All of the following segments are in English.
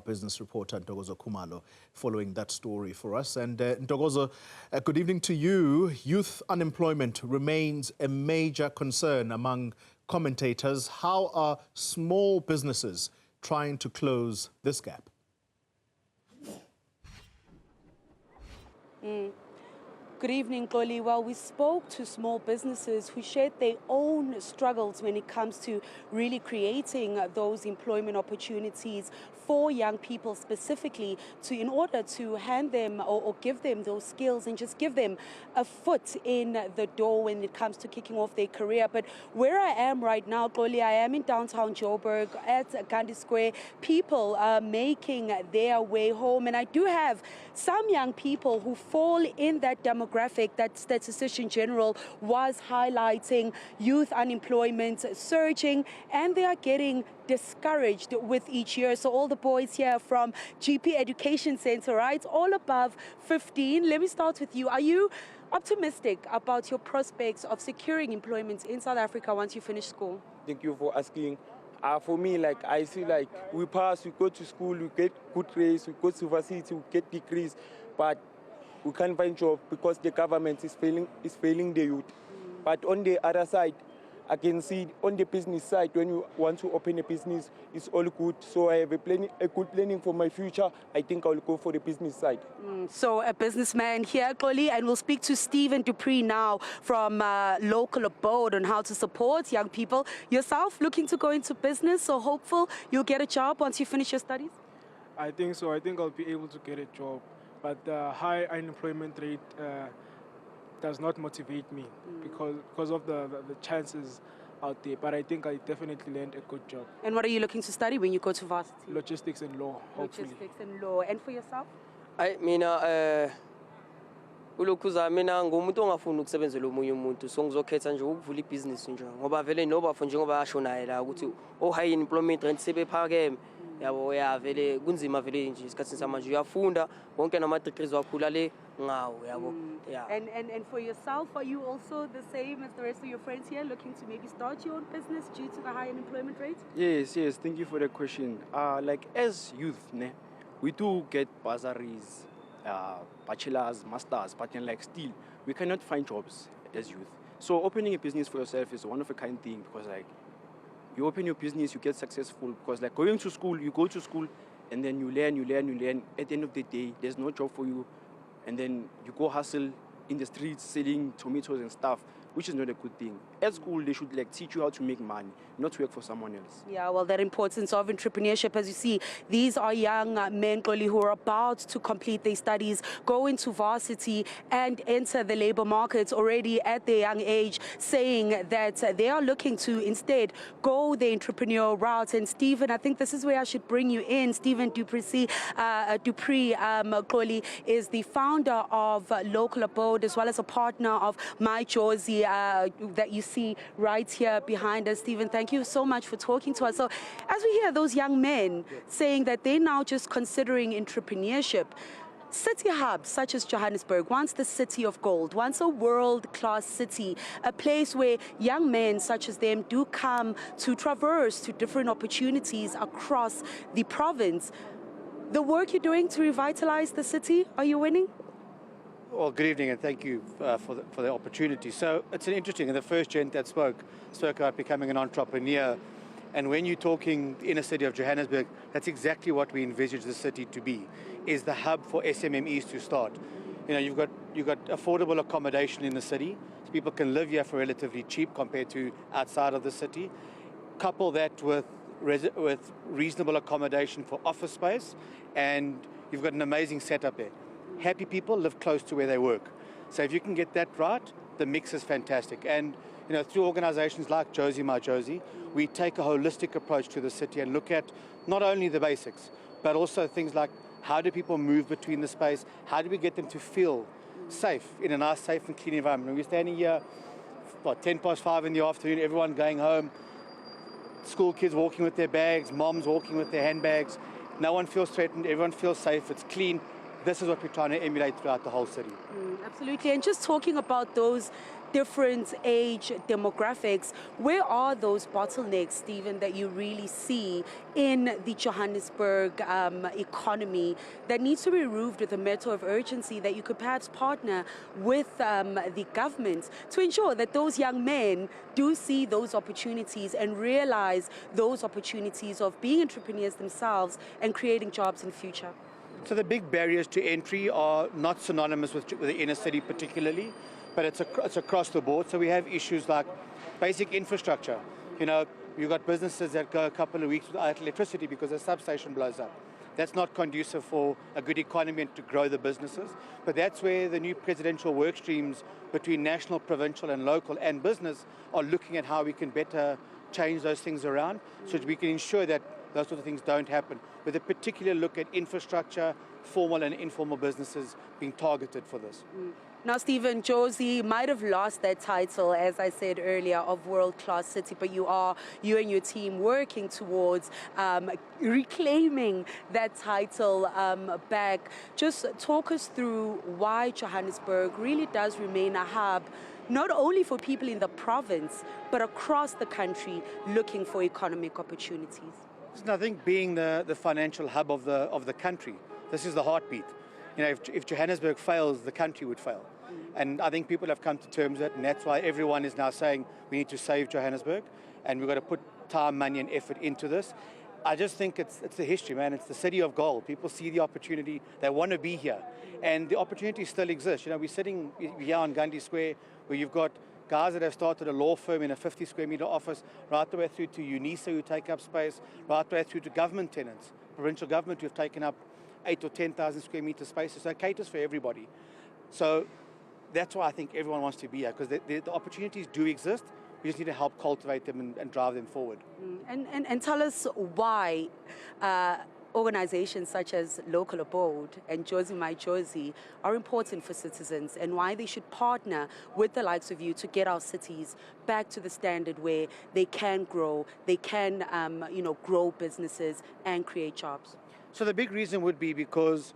business reporter, Ntokozo Khumalo, following that story for us. And Ntokozo, good evening to you. Youth unemployment remains a major concern among commentators. How are small businesses trying to close this gap? Good evening, Xoli. Well, we spoke to small businesses who shared their own struggles when it comes to really creating those employment opportunities for young people specifically, in order to hand them or give them those skills and just give them a foot in the door when it comes to kicking off their career. But where I am right now, Xoli, I am in downtown Joburg at Gandhi Square. People are making their way home, and I do have some young people who fall in that demographic that Statistician General was highlighting. Youth unemployment surging, and they are getting discouraged with each year. So all the boys here from GP Education Center, right, all above 15. Let me start with you. Are you optimistic about your prospects of securing employment in South Africa once you finish school? Thank you for asking. For me, like, I see, like, we pass, we go to school, we get good grades, we go to university, we get degrees, but we can't find job because the government is failing the youth. But on the other side, I can see on the business side, when you want to open a business, it's all good. So I have a good planning for my future. I think I'll go for the business side. So a businessman here, Xoli, and we'll speak to Stephen Dupree now from Local Abode on how to support young people. Yourself looking to go into business, so hopeful you'll get a job once you finish your studies? I think so. I think I'll be able to get a job. But the high unemployment rate does not motivate me because of the chances out there. But I think I definitely land a good job. And what are you looking to study when you go to varsity? Logistics and law, hopefully. Logistics and law. And for yourself? Ulokhuza mina ngumuntu ongafuni ukusebenzela omunye umuntu, so ngizokhetha nje ukuvula ibhizinisi nje ngoba vele nobafo njengoba asho naye la ukuthi high employment rate sebephakeme yabo vele kunzima vele nje isikhathini samanje uyafunda wonke nama degrees wakhula le ngawo yabo. And for yourself, are you also the same as the rest of your friends here, looking to maybe start your own business due to the high unemployment rate? Yes, thank you for the question. Like as youth, we do get bursaries, bachelors, masters, but then like still, we cannot find jobs as youth. So opening a business for yourself is a one of a kind thing, because like you open your business, you get successful, because like going to school, you go to school and then you learn. At the end of the day, there's no job for you. And then you go hustle in the streets selling tomatoes and stuff, which is not a good thing. At school, they should like teach you how to make money, not work for someone else. Yeah, well, that importance of entrepreneurship, as you see, these are young men, Xoli, who are about to complete their studies, go into varsity and enter the labor market already at their young age, saying that they are looking to instead go the entrepreneurial route. And Stephen, I think this is where I should bring you in. Stephen Dupree, Xoli, is the founder of Local Abode, as well as a partner of My Josie that you see right here behind us. Stephen, thank you so much for talking to us. So as we hear those young men saying that they're now just considering entrepreneurship, city hubs such as Johannesburg, once the city of gold, once a world-class city, a place where young men such as them do come to traverse to different opportunities across the province. The work you're doing to revitalize the city, are you winning? Well, good evening, and thank you for the opportunity. So it's an interesting, and the first gent that spoke about becoming an entrepreneur. And when you're talking the inner city of Johannesburg, that's exactly what we envisage the city to be, is the hub for SMMEs to start. You know, you've got affordable accommodation in the city, so people can live here for relatively cheap compared to outside of the city. Couple that with reasonable accommodation for office space, and you've got an amazing setup there. Happy people live close to where they work. So if you can get that right, the mix is fantastic. And you know, through organizations like Josie My Josie, we take a holistic approach to the city and look at not only the basics, but also things like how do people move between the space, how do we get them to feel safe in a nice, safe and clean environment. And we're standing here, 5:10 in the afternoon, everyone going home, school kids walking with their bags, moms walking with their handbags. No one feels threatened, everyone feels safe, it's clean. This is what we're trying to emulate throughout the whole city. Absolutely, and just talking about those different age demographics. Where are those bottlenecks, Stephen, that you really see in the Johannesburg economy that needs to be removed with a matter of urgency, that you could perhaps partner with the government to ensure that those young men do see those opportunities and realize those opportunities of being entrepreneurs themselves and creating jobs in the future? So the big barriers to entry are not synonymous with the inner city particularly, but it's across the board. So we have issues like basic infrastructure. You know, you've got businesses that go a couple of weeks without electricity because a substation blows up. That's not conducive for a good economy and to grow the businesses. But that's where the new presidential work streams between national, provincial and local and business are looking at how we can better change those things around so that we can ensure that those sort of things don't happen, with a particular look at infrastructure, formal and informal businesses being targeted for this. Now, Stephen, Josie might have lost that title, as I said earlier, of world-class city, but you and your team working towards reclaiming that title back. Just talk us through why Johannesburg really does remain a hub, not only for people in the province, but across the country looking for economic opportunities. I think being the financial hub of the country, this is the heartbeat. You know, if Johannesburg fails, the country would fail. And I think people have come to terms with it, and that's why everyone is now saying we need to save Johannesburg, and we've got to put time, money and effort into this. I just think it's the history, man. It's the city of gold. People see the opportunity, they want to be here. And the opportunity still exists. You know, we're sitting here on Gandhi Square, where you've got guys that have started a law firm in a 50 square meter office, right the way through to UNISA who take up space, right the way through to government tenants, provincial government who have taken up 8,000 or 10,000 square meter spaces. So it caters for everybody. So that's why I think everyone wants to be here, because the opportunities do exist. We just need to help cultivate them and drive them forward. And tell us why organizations such as Local Abode and Josie My Josie are important for citizens, and why they should partner with the likes of you to get our cities back to the standard where they can grow, they can grow businesses and create jobs. So the big reason would be because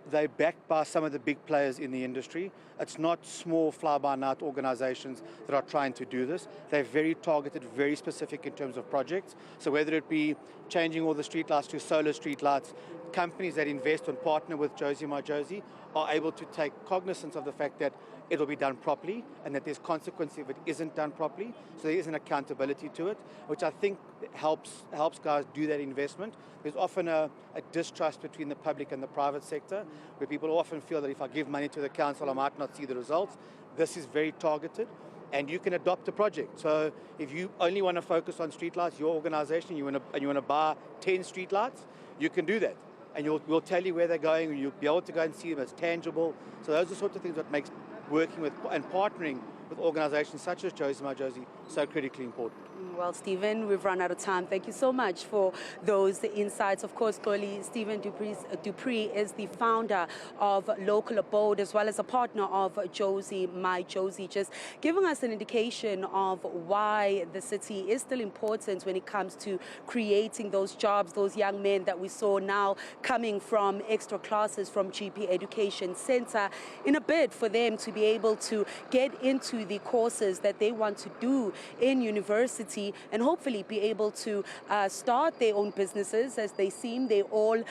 they're backed by some of the big players in the industry. It's not small fly-by-night organizations that are trying to do this. They're very targeted, very specific in terms of projects. So whether it be changing all the streetlights to solar streetlights, companies that invest and partner with Josie My Josie are able to take cognizance of the fact that it'll be done properly and that there's consequence if it isn't done properly. So there is an accountability to it, which I think helps guys do that investment. There's often a distrust between the public and the private sector, where people often feel that if I give money to the council, I might not see the results. This is very targeted, and you can adopt a project. So if you only want to focus on streetlights, your organization, you want to buy 10 streetlights, you can do that. And we'll tell you where they're going, and you'll be able to go and see them. It's tangible. So those are the sorts of things that makes working with and partnering with organizations such as Josie My Josie so critically important. Well, Stephen, we've run out of time. Thank you so much for those insights. Of course, Goli, Stephen Dupree is the founder of Local Abode, as well as a partner of Josie My Josie, just giving us an indication of why the city is still important when it comes to creating those jobs, those young men that we saw now coming from extra classes from GP Education Center, in a bid for them to be able to get into the courses that they want to do in university, and hopefully be able to start their own businesses, as they seem they're all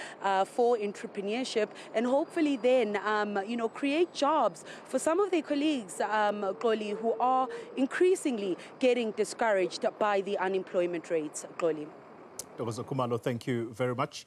for entrepreneurship, and hopefully then create jobs for some of their colleagues, Goli, who are increasingly getting discouraged by the unemployment rates. Goli. Ntokozo Khumalo, thank you very much.